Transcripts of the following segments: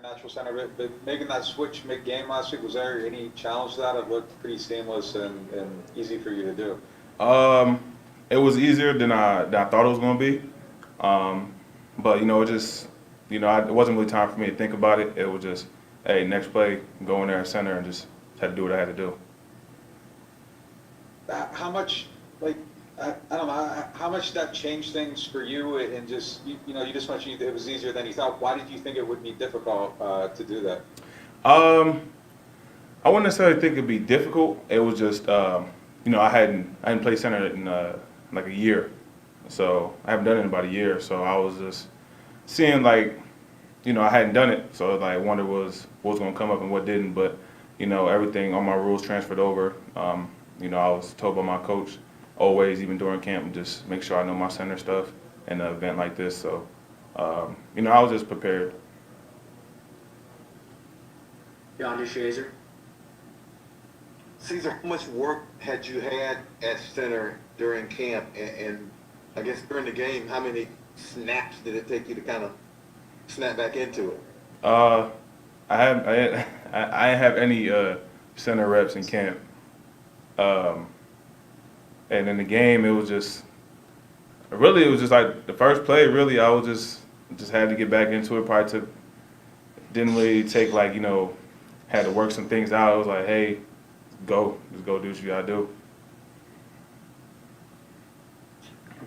natural center, but making that switch mid-game last week, was there any challenge to that? It looked pretty seamless and easy for you to do. Um, it was easier than I thought it was going to be. But it just it wasn't really time for me to think about it. It was just, hey, next play, go in there at center and just had to do what I had to do. How much, like, I don't know, how much that changed things for you, and just you just mentioned it was easier than you thought. Why did you think it would be difficult to do that? Um, I wouldn't necessarily think it'd be difficult. It was just I hadn't played center in like a year, so I haven't done it in about a year. So I was just seeing like I hadn't done it, so like I wondered what was going to come up and what didn't. But everything, all my rules transferred over. I was told by my coach always, even during camp, just make sure I know my center stuff in an event like this. So I was just prepared. Cesar. Cesar, how much work had you had at center during camp, and I guess during the game, how many snaps did it take you to kind of snap back into it? I didn't have any center reps in camp, and in the game it was just like the first play. Really, I was just had to get back into it. Probably didn't really take like had to work some things out. It was like, hey, just go do what you gotta do.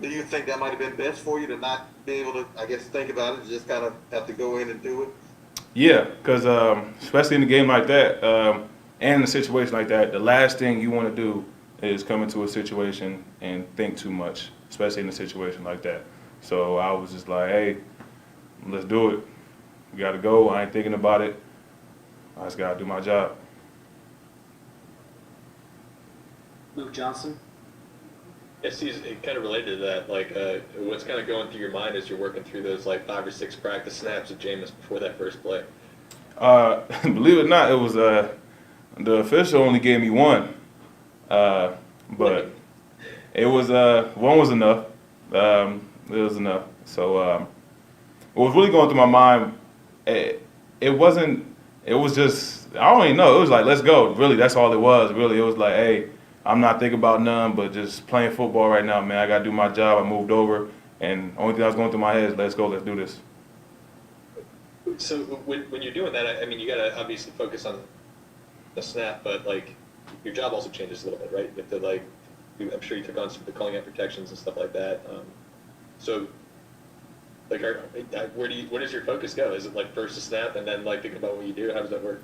Do you think that might have been best for you to not be able to, I guess, think about it, just kind of have to go in and do it? Yeah, because especially in a game like that, and in a situation like that, the last thing you want to do is come into a situation and think too much, especially in a situation like that. So I was just like, hey, let's do it. We got to go. I ain't thinking about it. I just got to do my job. Luke Johnson. Yeah, Steve, it kind of related to that. Like, what's kind of going through your mind as you're working through those like 5 or 6 practice snaps with Jameis before that first play? Believe it or not, it was the official only gave me one, but it was one was enough. It was enough. So what was really going through my mind, it wasn't. It was just I don't even know. It was like, let's go. Really, that's all it was. Really, it was like, hey, I'm not thinking about none, but just playing football right now, man. I got to do my job. I moved over, and the only thing that was going through my head is, let's go, let's do this. So when you're doing that, I mean, you got to obviously focus on the snap, but like your job also changes a little bit, right? You have to like, I'm sure you took on some of the calling out protections and stuff like that. So like, where does your focus go? Is it like first the snap and then like thinking about what you do? How does that work?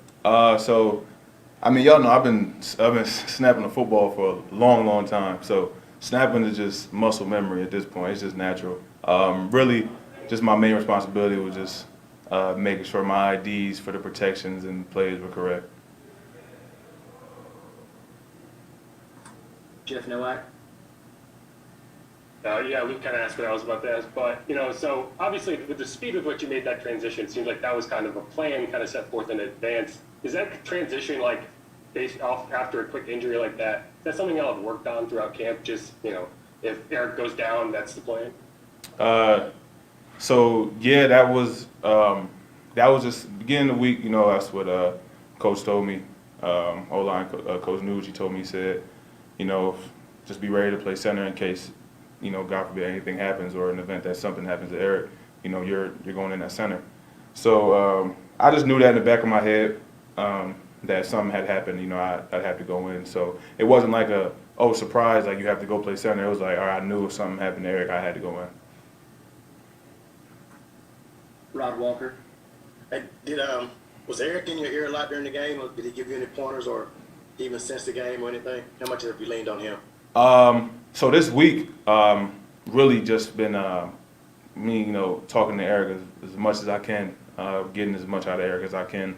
So, I mean, y'all know I've been snapping the football for a long, long time. So snapping is just muscle memory at this point. It's just natural. Really, just my main responsibility was just making sure my IDs for the protections and plays were correct. Jeff Nowak. Yeah, Luke kind of asked what I was about to ask, but so obviously with the speed with which you made that transition, it seems like that was kind of a plan, kind of set forth in advance. Is that transition like based off after a quick injury like that? Is that something y'all have worked on throughout camp? Just if Erik goes down, that's the plan. So yeah, that was just beginning of the week. That's what coach told me. O-line coach Nuge, he told me, he said, just be ready to play center in case, God forbid anything happens or an event that something happens to Erik, you're going in at center. So I just knew that in the back of my head that something had happened, I'd have to go in. So it wasn't like surprise, like you have to go play center. It was like, all right, I knew if something happened to Erik, I had to go in. Rod Walker. Hey, was Erik in your ear a lot during the game, or did he give you any pointers or even since the game or anything? How much have you leaned on him? So this week, really just been me, talking to Erik as much as I can, getting as much out of Erik as I can.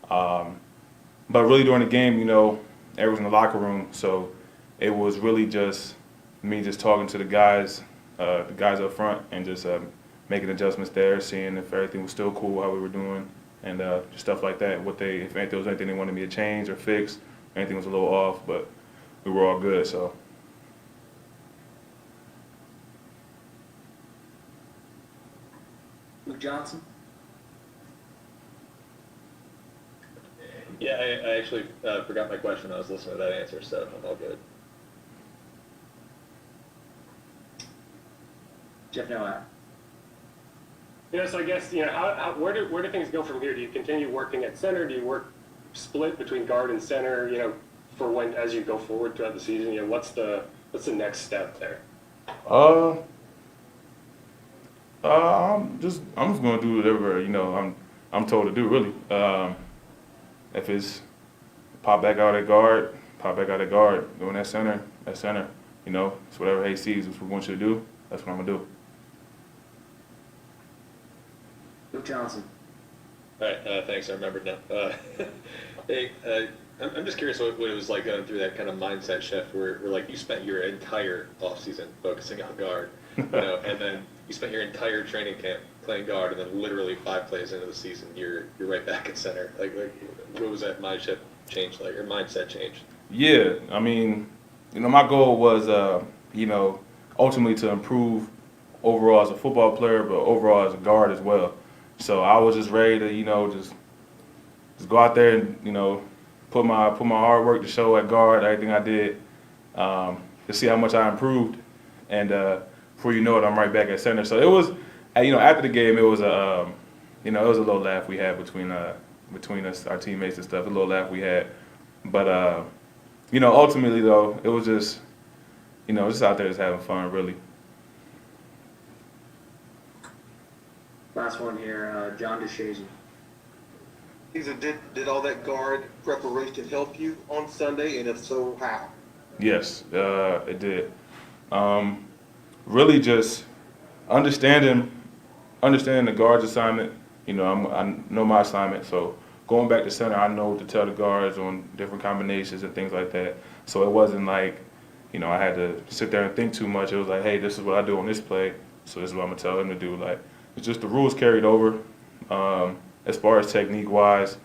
But really during the game, Erik was in the locker room, so it was really just me just talking to the guys up front, and just making adjustments there, seeing if everything was still cool, how we were doing, and just stuff like that. If there was anything they wanted me to change or fix, anything was a little off, but we were all good. So. Luke Johnson. Yeah, I actually forgot my question. I was listening to that answer, so I'm all good. Jeff Nowak. So I guess, where do things go from here? Do you continue working at center? Do you work split between guard and center, for when, as you go forward throughout the season? What's the next step there? I'm just gonna do whatever I'm told to do really. If it's pop back out at guard, doing that center, it's whatever Hayes sees is what we want you to do. That's what I'm gonna do. Luke Johnson. All right, thanks. I remembered now. Hey, I'm just curious what it was like going through that kind of mindset shift where like you spent your entire offseason focusing on guard, and then you spent your entire training camp playing guard, and then literally 5 plays into the season, you're right back at center. Like what was that mindset change like, or mindset change? Yeah, I mean, my goal was, ultimately to improve overall as a football player, but overall as a guard as well. So I was just ready to, just go out there and, put my hard work to show at guard, everything I did, to see how much I improved. And before you know it, I'm right back at center. So it was, after the game, it was a little laugh we had between us, our teammates and stuff, a little laugh we had. But, ultimately though, it was just, just out there just having fun, really. Last one here, John DeShazier. Cesar, did all that guard preparation help you on Sunday, and if so, how? Yes, it did. Really just understanding the guard's assignment. I know my assignment, so going back to center, I know to tell the guards on different combinations and things like that. So it wasn't like, I had to sit there and think too much. It was like, hey, this is what I do on this play, so this is what I'm gonna tell him to do. Like, it's just the rules carried over. As far as technique-wise,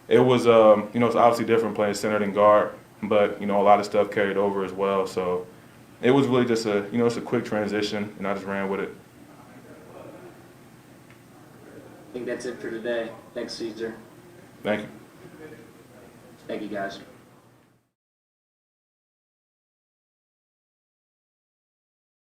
it was, it's obviously different playing center than guard, but, a lot of stuff carried over as well. So it was really just it's a quick transition, and I just ran with it. I think that's it for today. Thanks, Cesar. Thank you. Thank you, guys.